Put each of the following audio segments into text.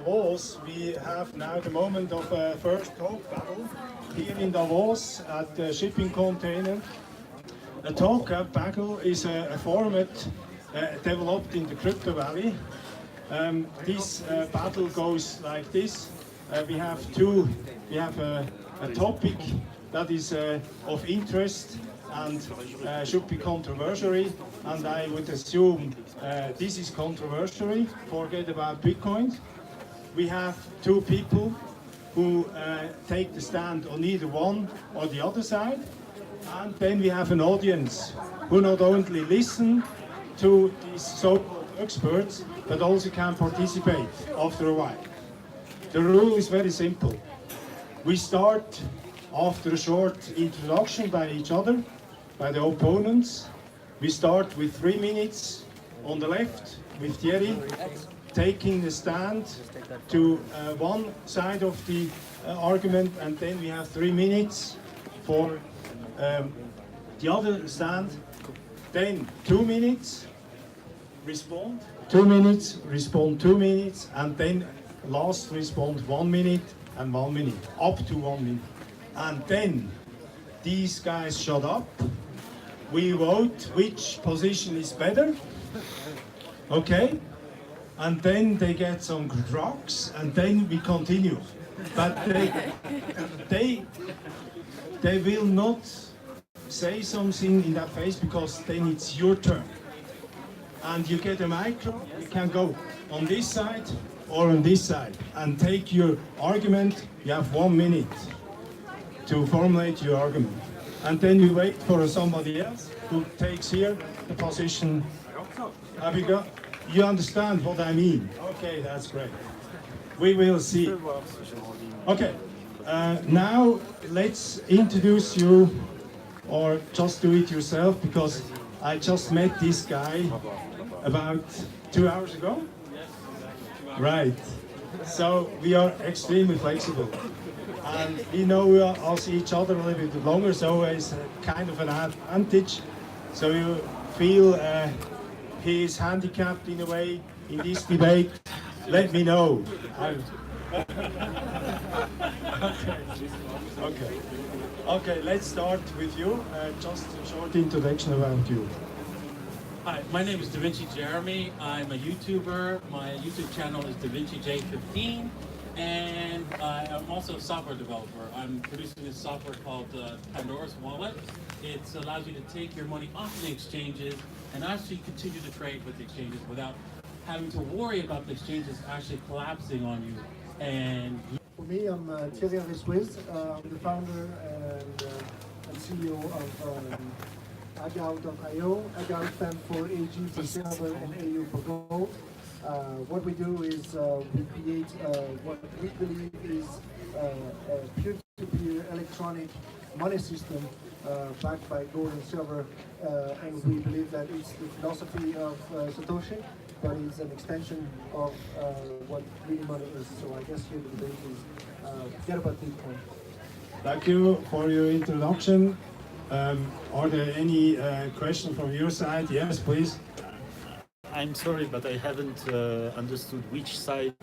Davos, we have now the moment of first talk battle here in Davos at the shipping container. A talk battle is a format developed in the Crypto Valley. This battle goes like this. We have a topic that is of interest and should be controversial, and I would assume this is controversial. Forget about Bitcoin. We have two people who take the stand on either one or the other side, and then we have an audience who not only listen to these so-called experts, but also can participate after a while. The rule is very simple. We start after a short introduction by each other, by the opponents. We start with 3 minutes on the left with Thierry taking the stand to one side of the argument, and then we have 3 minutes for the other stand. Then 2 minutes, respond 2 minutes, respond 2 minutes, and then last respond 1 minute and 1 minute, up to 1 minute. And then these guys shut up. We vote which position is better. Okay? And then they get some drugs, and then we continue. But they will not say something in that face, because then it's your turn. And you get a micro, you can go on this side or on this side and take your argument. You have 1 minute to formulate your argument. And then you wait for somebody else who takes here the position. Have you got? You understand what I mean? Okay, that's great. We will see. Okay, now let's introduce you, or just do it yourself, because I just met this guy about 2 hours ago. Right. So we are extremely flexible. And we know us each other a little bit longer, so it's kind of an advantage. So you feel he is handicapped in a way in this debate. Let me know. Okay, let's start with you. Just a short introduction about you. Hi, my name is Da Vinci Jeremy. I'm a YouTuber. My YouTube channel is DaVinciJ15, and I'm also a software developer. I'm producing this software called Pandora's Wallet. It allows you to take your money off the exchanges and actually continue to trade with the exchanges without having to worry about the exchanges actually collapsing on you. And for me, I'm Thierry Swiss. I'm the founder and CEO of Agile.io. Agile stands for AG for Silver and AU for Gold. What we do is we create what we believe is a peer-to-peer electronic money system backed by gold and silver, and we believe that it's the philosophy of Satoshi, but it's an extension of what really money is. So I guess here the debate is forget about Bitcoin. Thank you for your introduction. Are there any questions from your side? Yes, please. I'm sorry, but I haven't understood which side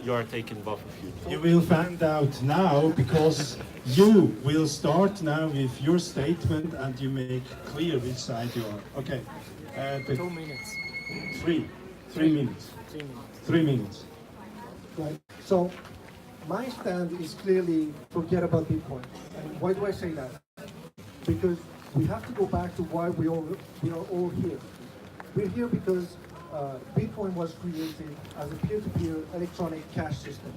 you are taking, both of you. You will find out now, because you will start now with your statement and you make clear which side you are. Okay. 2 minutes. 3 minutes. 3 minutes. 3 minutes. Right. So my stand is clearly forget about Bitcoin. And why do I say that? Because we have to go back to why we are all here. We're here because Bitcoin was created as a peer-to-peer electronic cash system.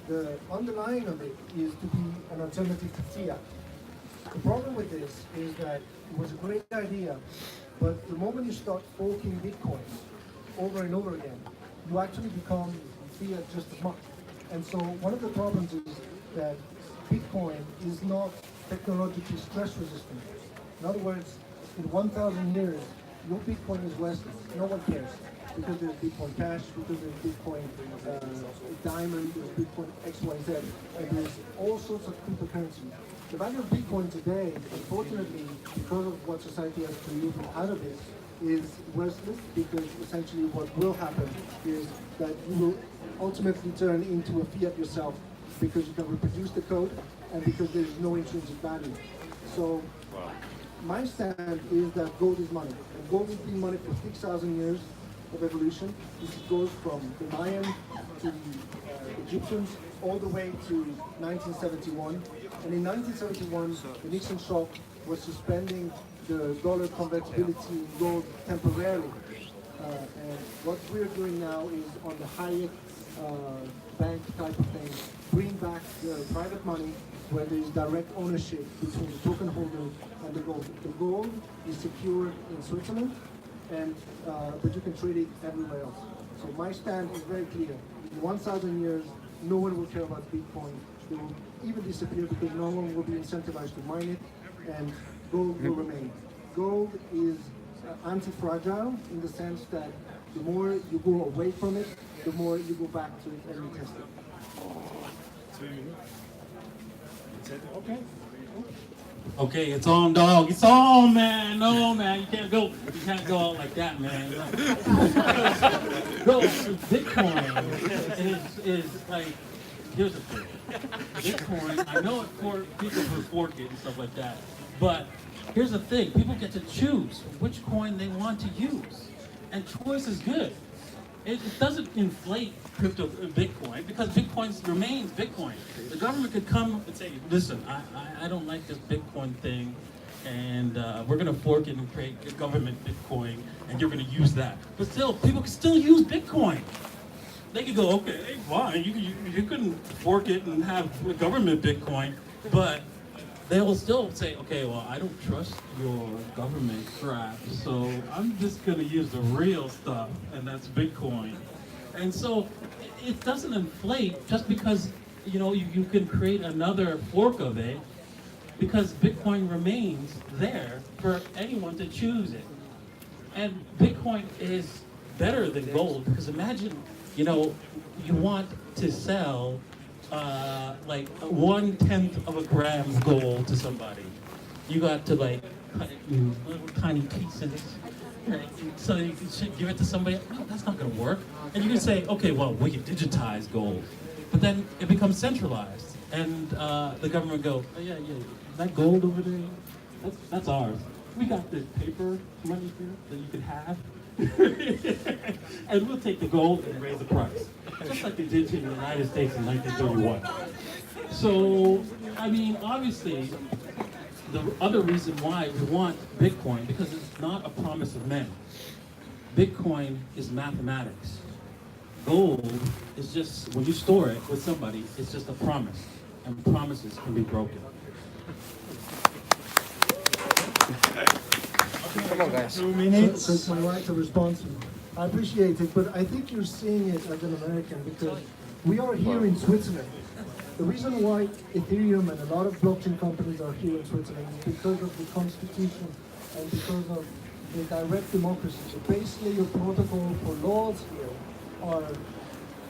The underlying of it is to be an alternative to fiat. The problem with this is that it was a great idea, but the moment you start forking Bitcoins over and over again, you actually become fiat just as much. And so one of the problems is that Bitcoin is not technologically stress resistant. In other words, in 1,000 years, your Bitcoin is worthless. No one cares. Because there's Bitcoin Cash, because there's Bitcoin Diamond, there's Bitcoin XYZ, and there's all sorts of cryptocurrencies. The value of Bitcoin today, unfortunately, because of what society has created out of this, is worthless, because essentially what will happen is that you will ultimately turn into a fiat yourself, because you can reproduce the code and because there is no intrinsic value. So my stand is that gold is money. And gold has been money for 6,000 years of evolution. This goes from the Mayan to the Egyptians all the way to 1971. And in 1971, the Nixon shock was suspending the dollar convertibility in gold temporarily. And what we're doing now is on the Hayek bank type of thing, bring back the private money where there is direct ownership between the token holder and the gold. The gold is secured in Switzerland, and but you can trade it everywhere else. So my stand is very clear. In 1,000 years, no one will care about Bitcoin. They will even disappear because no one will be incentivized to mine it, and gold will remain. Gold is anti-fragile in the sense that the more you go away from it, the more you go back to it and retest it. 2 minutes. Okay. Okay, it's on, dog. It's on, man. No, man, you can't go out like that, man. Bro, Bitcoin is like, here's the thing. Bitcoin, I know it for people who fork it and stuff like that, but here's the thing. People get to choose which coin they want to use, and choice is good. It doesn't inflate Bitcoin, because Bitcoin remains Bitcoin. The government could come and say, listen, I don't like this Bitcoin thing, and we're going to fork it and create a government Bitcoin, and you're going to use that. But still, people can still use Bitcoin. They could go, okay, fine, you can fork it and have a government Bitcoin, but they will still say, okay, well, I don't trust your government crap, so I'm just going to use the real stuff, and that's Bitcoin. And so it doesn't inflate just because, you can create another fork of it, because Bitcoin remains there for anyone to choose it. And Bitcoin is better than gold, because imagine, you want to sell like 1/10 of a gram of gold to somebody. You got to cut it in little tiny pieces, so you can give it to somebody. No, that's not going to work. And you can say, okay, well, we can digitize gold, but then it becomes centralized, and the government go, oh, yeah, that gold over there, that's ours. We got this paper money here that you can have. And we'll take the gold and raise the price, just like they did in the United States in 1931. So, I mean, obviously, the other reason why we want Bitcoin, because it's not a promise of men. Bitcoin is mathematics. Gold is just, when you store it with somebody, it's just a promise, and promises can be broken. Come on, guys. 2 minutes. So it's my right to respond to. I appreciate it, but I think you're seeing it as an American, because we are here in Switzerland. The reason why Ethereum and a lot of blockchain companies are here in Switzerland is because of the constitution and because of the direct democracy. The base layer protocol for laws here are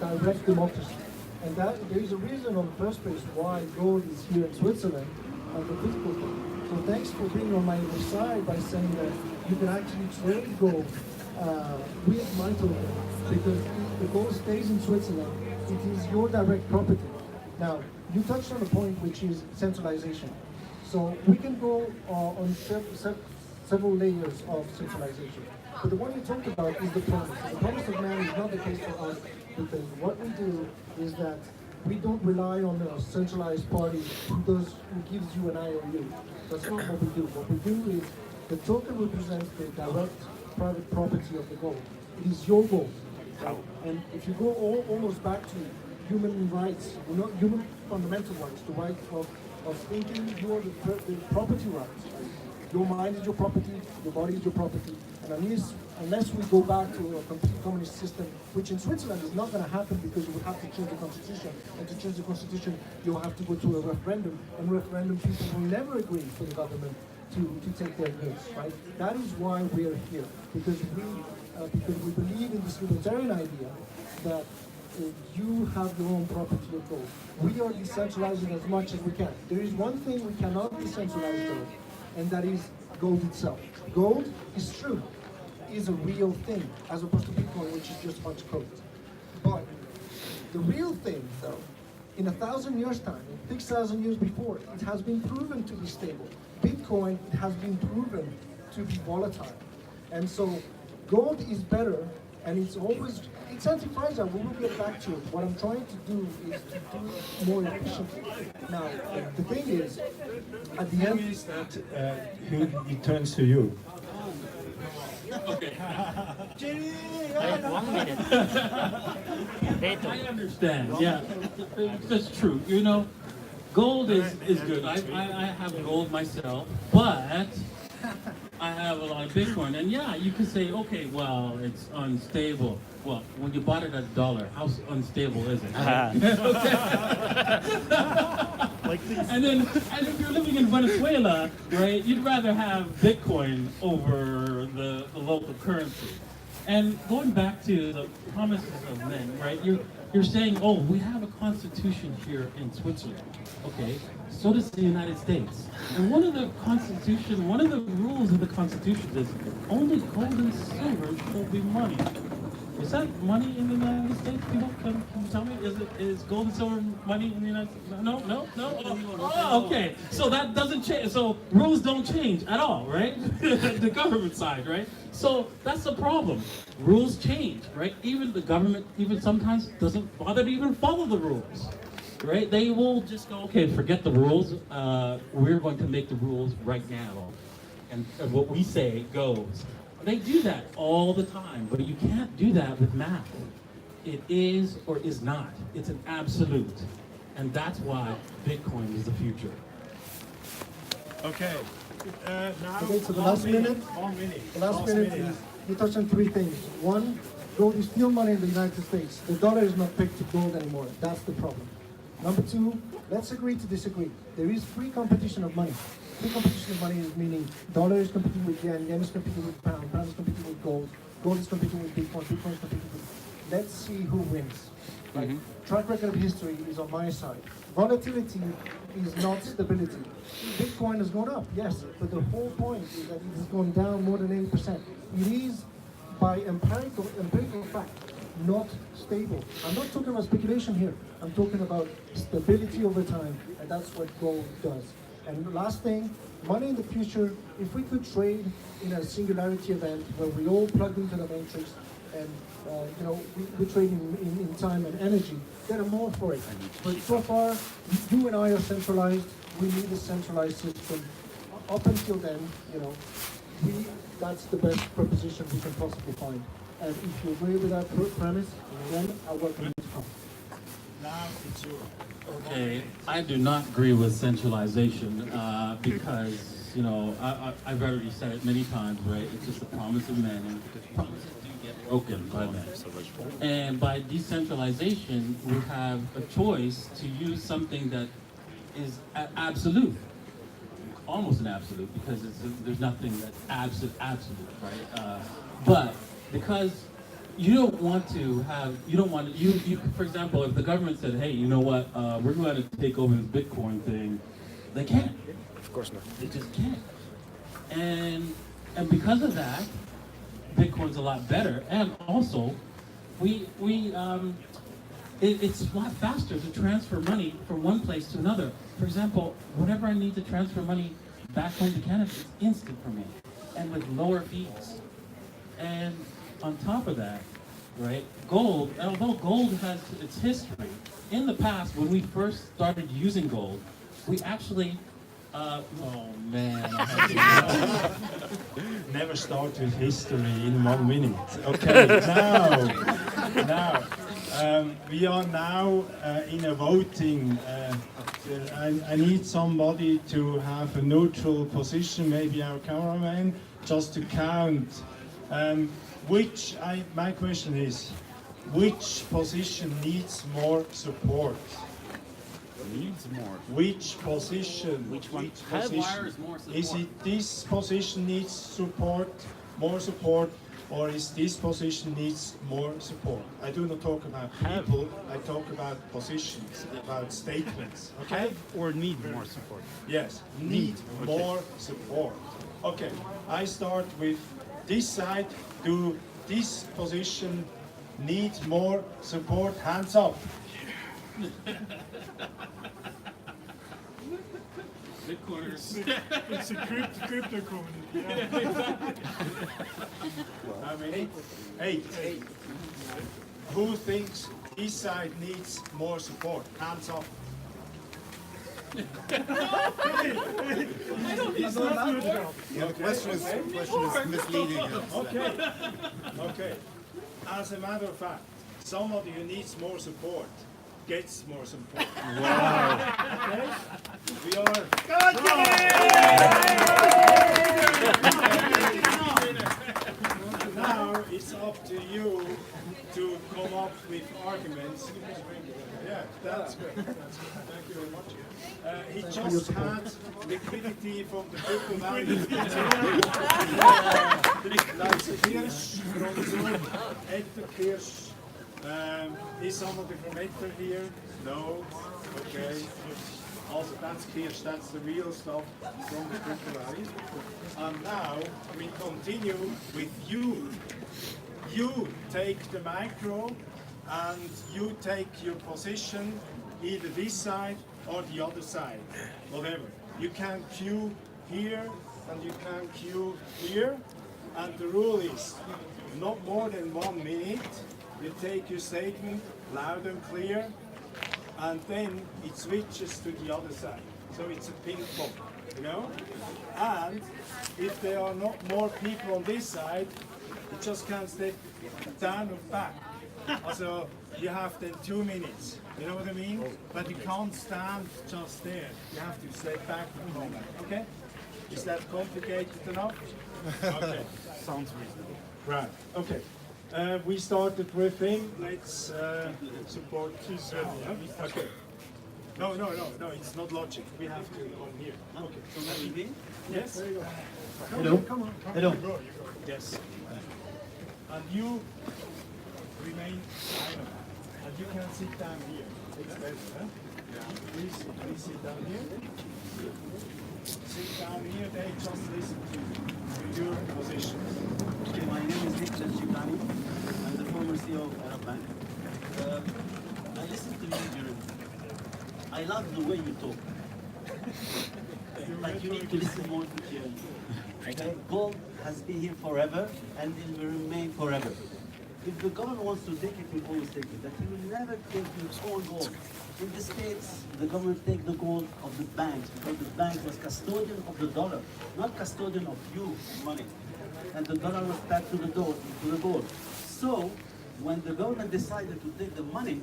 direct democracy. And that there is a reason on the first place why gold is here in Switzerland as a physical thing. So thanks for being on my other side by saying that you can actually trade gold with my token, because if the gold stays in Switzerland, it is your direct property. Now, you touched on a point which is centralization. So we can go on several layers of centralization. But the one you talked about is the promise. The promise of man is not the case for us, because what we do is that we don't rely on a centralized party who gives you an IOU. That's not what we do. What we do is the token represents the direct private property of the gold. It is your gold. And if you go almost back to human rights, human fundamental rights, the right of thinking, you are the property rights. Your mind is your property, your body is your property. And unless we go back to a complete communist system, which in Switzerland is not going to happen, because you will have to change the constitution. And to change the constitution, you'll have to go to a referendum. And referendum people will never agree for the government to take their goods, right? That is why we are here, because we believe in this libertarian idea that you have your own property of gold. We are decentralizing as much as we can. There is one thing we cannot decentralize though, and that is gold itself. Gold is true. is a real thing, as opposed to Bitcoin, which is just a bunch of code. But the real thing, though, in 1,000 years' time, in 6,000 years before, it has been proven to be stable. Bitcoin has been proven to be volatile. And so gold is better, and it's anti-fragile. We will get back to it. What I'm trying to do is to do it more efficiently. Now, the thing is, at the end, Is that it turns to you? Okay. Wait, 1 minute. Beto. I understand. Yeah, that's true. You know, gold is good. I have gold myself, but I have a lot of Bitcoin. And yeah, you could say, okay, well, it's unstable. Well, when you bought it at $1, how unstable is it? And if you're living in Venezuela, right, you'd rather have Bitcoin over the local currency. And going back to the promises of men, right, you're saying, oh, we have a constitution here in Switzerland. Okay, so does the United States. And one of the rules of the constitution is only gold and silver shall be money. Is that money in the United States? People, can you tell me? Is gold and silver money in the United States? No. Oh, okay. So that doesn't change. So rules don't change at all, right? The government side, right? So that's the problem. Rules change, right? Even the government, even sometimes doesn't bother to even follow the rules, right? They will just go, okay, forget the rules. We're going to make the rules right now, and what we say goes. They do that all the time, but you can't do that with math. It is or is not. It's an absolute. And that's why Bitcoin is the future. Okay. Now, okay, so the last minute. 1 minute. The last minute is, you touched on three things. One, gold is still money in the United States. The dollar is not pegged to gold anymore. That's the problem. Number two, let's agree to disagree. There is free competition of money. Free competition of money is meaning dollar is competing with yen, yen is competing with pound, pound is competing with gold, gold is competing with Bitcoin, Bitcoin is competing with... Let's see who wins. Right? Track record of history is on my side. Volatility is not stability. Bitcoin has gone up, yes, but the whole point is that it has gone down more than 80%. It is, by empirical fact, not stable. I'm not talking about speculation here. I'm talking about stability over time, and that's what gold does. And the last thing, money in the future, if we could trade in a singularity event where we all plug into the matrix and we trade in time and energy, then I'm all for it. But so far, you and I are centralized. We need a centralized system. Up until then, that's the best proposition we can possibly find. And if you agree with that premise, then I welcome you to come. Now it's your... Okay, I do not agree with centralization because, I've already said it many times, right? It's just a promise of men, and promises do get broken by men. And by decentralization, we have a choice to use something that is absolute, almost an absolute, because there's nothing that's absolute, right? But because you don't want to, for example, if the government said, hey, you know what, we're going to take over this Bitcoin thing, they can't. Of course not. They just can't. And because of that, Bitcoin's a lot better. And also, it's a lot faster to transfer money from one place to another. For example, whenever I need to transfer money back home to Canada, it's instant for me, and with lower fees. And on top of that, right, gold, although gold has its history, in the past, when we first started using gold, we actually, oh man. Never start with history in 1 minute. Okay, now, we are now in a voting. I need somebody to have a neutral position, maybe our cameraman, just to count. My question is, which position needs more support? Needs more. Which position? Which one? Requires more support. Is it this position needs support, more support, or is this position needs more support? I do not talk about people, I talk about positions, about statements. Okay? Have or need more support? Yes, need Okay. more support. Okay, I start with this side, do this position need more support? Hands up. The corners. It's a crypto community. How many? 8. Who thinks this side needs more support? Hands up. It's not good job. The question is misleading. Okay. As a matter of fact, somebody who needs more support gets more support. Wow. Okay? We are. Now it's up to you to come up with arguments. Yeah, that's good. Thank you very much. He just had liquidity from the crypto value. Like Kirsch from Zoom, Etta Kirsch. Is somebody from Etta here? No? Okay. Also, that's Kirsch, that's the real stuff from the crypto value. And now we continue with you. You take the micro and you take your position either this side or the other side, whatever. You can queue here and you can queue here, and the rule is not more than 1 minute. You take your statement loud and clear, and then it switches to the other side. So it's a ping pong, you know? And if there are not more people on this side, you just can't step down and back. Also, you have then 2 minutes, you know what I mean? But you can't stand just there. You have to step back and come back, okay? Is that complicated enough? Okay. Sounds reasonable. Right, okay. We started with him. Let's support his okay. No, it's not logic. We have to come here. Okay. So now we begin? Yes? Hello. Come on. Hello. Yes. And you remain silent. And you can sit down here. It's better, huh? Please sit down here. Sit down here, they just listen to your position. Okay, my name is Nicholas Chikani. I'm the former CEO of Arab Bank. I listened to you during. I love the way you talk. But you need to listen more to hear. Okay? Gold has been here forever and it will remain forever. If the government wants to take it, we always take it. But he will never take its own gold. In the States, the government take the gold of the banks because the bank was custodian of the dollar, not custodian of you money. And the dollar was back to the gold. So, when the government decided to take the money,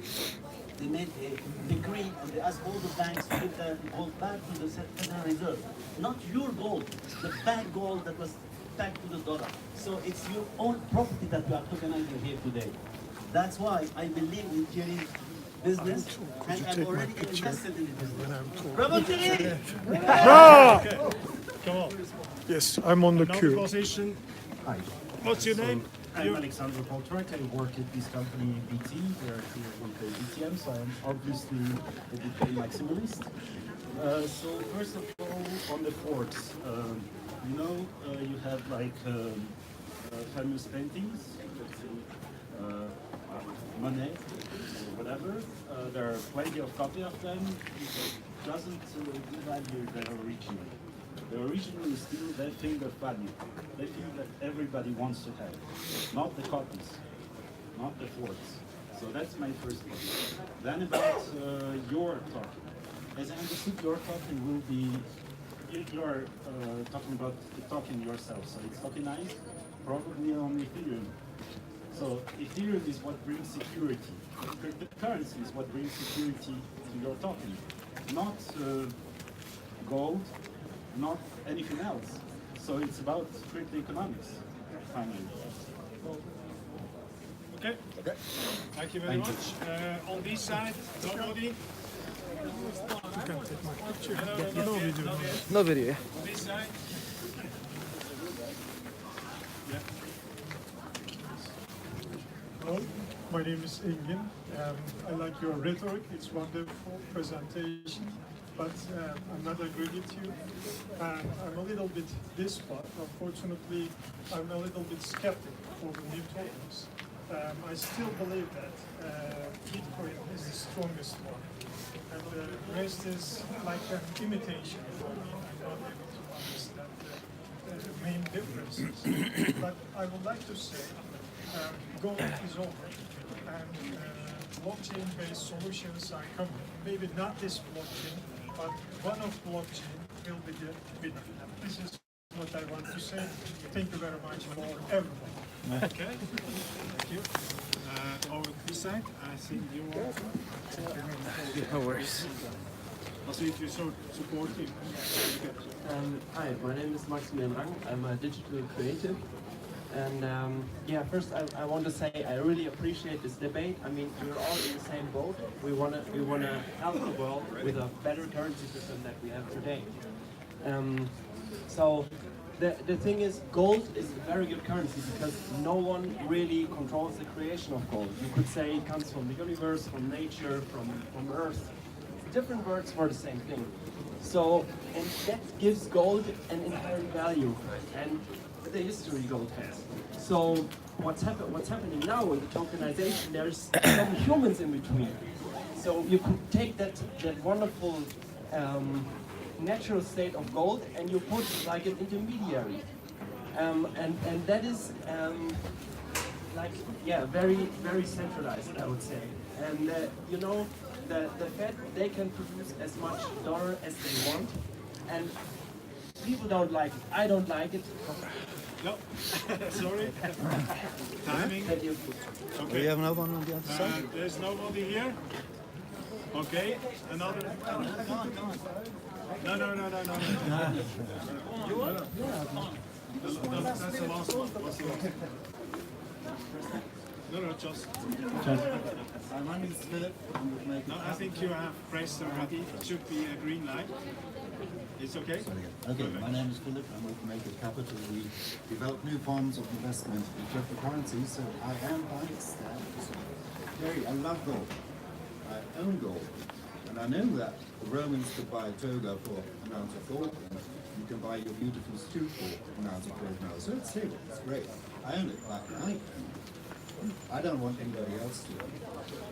they made a decree and they asked all the banks to give the gold back to the Federal Reserve. Not your gold, the bank gold that was back to the dollar. So it's your own property that we are tokenizing here today. That's why I believe in Thierry's business and I'm already invested in the business. Bravo, Thierry! Come on. Yes, I'm on the Another queue. position. Hi. What's your name? I'm Alexander Poltrak. I work at this company BT. We're here with the BTM, so I'm obviously a Bitcoin maximalist. So first of all, on the forks, you have like famous paintings, let's say Monet, whatever. There are plenty of copies of them. It doesn't devalue their original. The original is still that thing of value. That thing that everybody wants to have. Not the copies, not the forks. So that's my first point. Then about your token. As I understood, your token will be, you are talking about the token yourself. So it's tokenized, probably on Ethereum. So Ethereum is what brings security. Cryptocurrency is what brings security to your token. Not gold, not anything else. So it's about crypto economics, finally. Okay. Thank you very much. On this side, nobody? You can take my picture. No video. No video. On this side? Yeah. Hello, my name is Ingen. I like your rhetoric. It's wonderful presentation. but I'm not agree with you. I'm a little bit this part. Unfortunately, I'm a little bit skeptic for the new tokens. I still believe that Bitcoin is the strongest one, and the rest is like an imitation for me. I'm not able to understand the main differences. But I would like to say gold is over, and blockchain-based solutions are coming. Maybe not this blockchain, but one of blockchain will be the winner. This is what I want to say. Thank you very much for everyone. Okay. Thank you. Over this side, I think you want to. No worries. Also, if you support him. Hi, my name is Maximilian Rang. I'm a digital creative. And yeah, first I want to say I really appreciate this debate. I mean, we're all in the same boat. We wanna help the world with a better currency system that we have today. So the thing is, gold is a very good currency because no one really controls the creation of gold. You could say it comes from the universe, from nature, from Earth. Different words for the same thing. So, and that gives gold an inherent value, and the history gold has. So, what's happening now with the tokenization? There's some humans in between. So you could take that wonderful natural state of gold and you put like an intermediary, and that is like, yeah, very centralized, I would say. And you know, the Fed, they can produce as much dollar as they want, and people don't like it. I don't like it. No, sorry. Timing. That you Okay. We have another one on the other side. There's nobody here. Okay. Another. No. That's the last one. What's the last one? No, just. My name is Philip. I'm with Make No, I think you have pressed already. It should be a green light. It's okay? Okay, my name is Philip. I'm with Make It Capital. We develop new forms of investment in cryptocurrency. So I am buying stamps. Jerry, I love gold. I own gold. And I know that the Romans could buy a toga for an ounce of gold. And you can buy your beautiful stew for an ounce of gold now. So it's stable. It's great. I own it like I own it. I don't want anybody else to.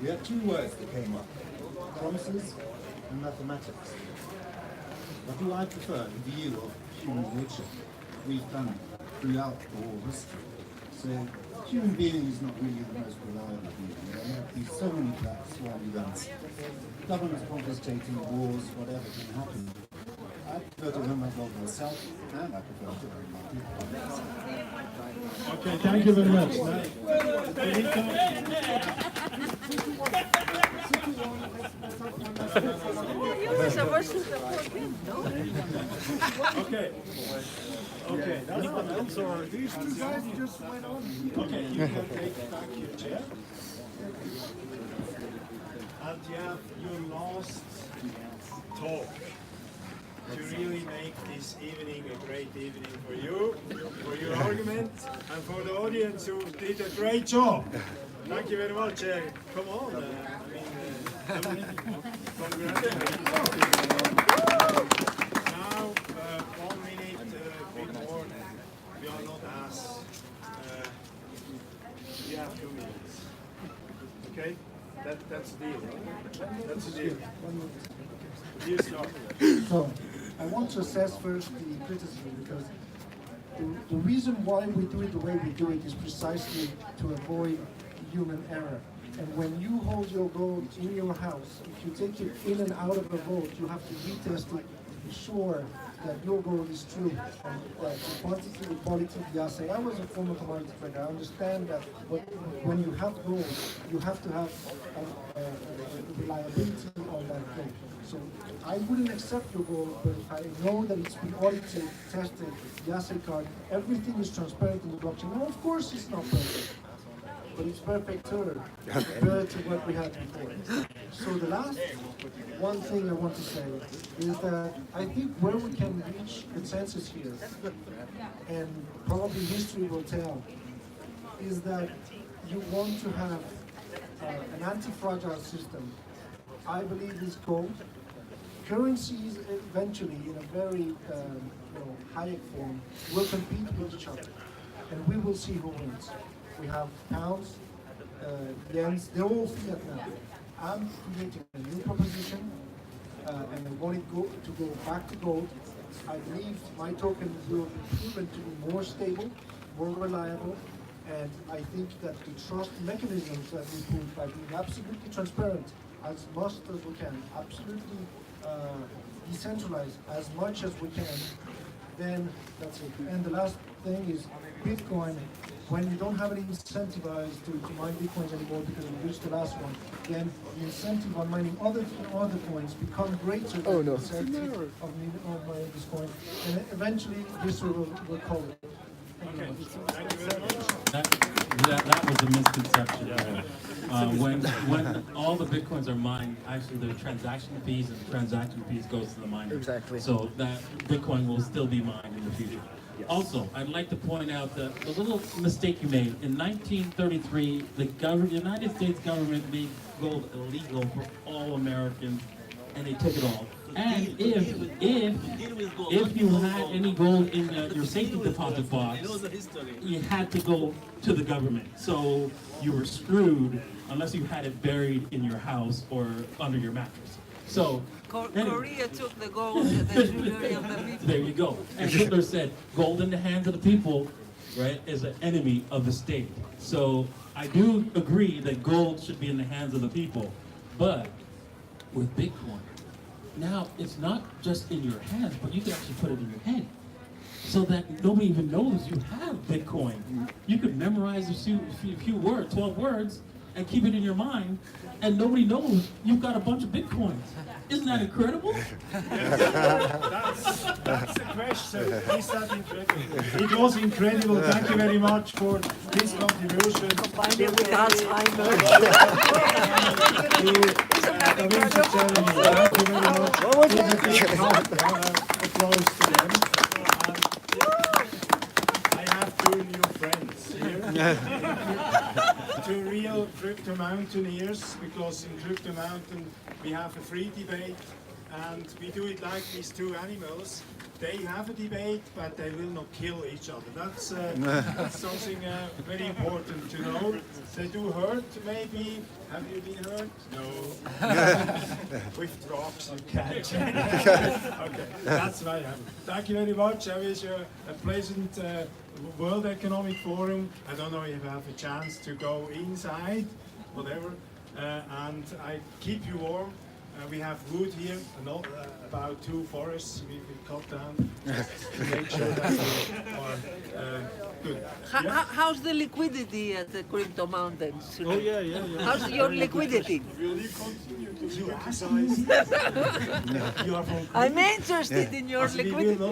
We had two words that came up: promises and mathematics. What do I prefer? The view of human nature we've done throughout the whole history. So human being is not really the most reliable being. There might be so many black swan events, governments confiscating, wars, whatever can happen. I prefer to own my gold myself, and I prefer to own my people. Okay, thank you very much. Okay. Okay, that's one answer. These two guys just went on. Okay, you can take back your chair. And you have your last talk to really make this evening a great evening for you, for your argument, and for the audience who did a great job. Thank you very much. Come on. Congratulations. Now, 1 minute, bit more. We are not as. We have 2 minutes. Okay? That's the deal, right? That's the deal. Deal started. So, I want to assess first the criticism because the reason why we do it the way we do it is precisely to avoid human error. And when you hold your gold in your house, if you take it in and out of a vault, you have to retest it to be sure that your gold is true and that the quantity, the quality, the assay. I was a former commodity trader. I understand that when you have gold, you have to have reliability on that gold. So I wouldn't accept your gold, but if I know that it's been audited, tested, the assay card, everything is transparent in the blockchain. Now, of course, it's not perfect, but it's perfecter compared to what we had before. So the last one thing I want to say is that I think where we can reach consensus here, and probably history will tell, is that you want to have an anti-fragile system. I believe is gold. currencies eventually, in a very Hayek form, will compete with each other, and we will see who wins. We have pounds, yens, they're all fiat now. I'm creating a new proposition, and I want it to go back to gold. I believe my token will be proven to be more stable, more reliable, and I think that the trust mechanisms that we put by being absolutely transparent as much as we can, absolutely decentralized as much as we can, then that's it. And the last thing is Bitcoin. When you don't have any incentivized to mine Bitcoins anymore because you reached the last one, then the incentive on mining other coins become greater than the incentive of mining this coin. And eventually this will call it. Okay, thank you very much. That was a misconception. When all the bitcoins are mined, actually the transaction fees and the transaction fees goes to the miner. Exactly. So that bitcoin will still be mined in the future. Yes. Also, I'd like to point out the little mistake you made. In 1933, the United States government made gold illegal for all Americans, and they took it all. And if you had any gold in your safety deposit box, you had to go to the government. So you were screwed unless you had it buried in your house or under your mattress. So Korea took the gold, the jewelry of the people. There you go. And Hitler said, gold in the hands of the people, right, is an enemy of the state. So I do agree that gold should be in the hands of the people. But with Bitcoin, now it's not just in your hands, but you can actually put it in your head so that nobody even knows you have Bitcoin. You could memorize a few words, 12 words, and keep it in your mind, and nobody knows you've got a bunch of Bitcoins. Isn't that incredible? That's the question. Is that incredible? It was incredible. Thank you very much for this contribution. Combine it with Alzheimer's. Thank you very much. What was Give a big applause to them. I have two new friends here. Two real Crypto Mountaineers, because in Crypto Mountain we have a free debate, and we do it like these two animals. They have a debate, but they will not kill each other. That's something very important to know. They do hurt, maybe. Have you been hurt? No. With drugs, you can't. Okay, that's why I have. Thank you very much. I wish you a pleasant World Economic Forum. I don't know if you have a chance to go inside, whatever. And I keep you warm. We have wood here, about 2 forests we cut down to make sure that we are good. How's the liquidity at the Crypto Mountains? Oh yeah. How's your liquidity? Will you continue to exercise? You are from I'm interested in your We will liquidity. not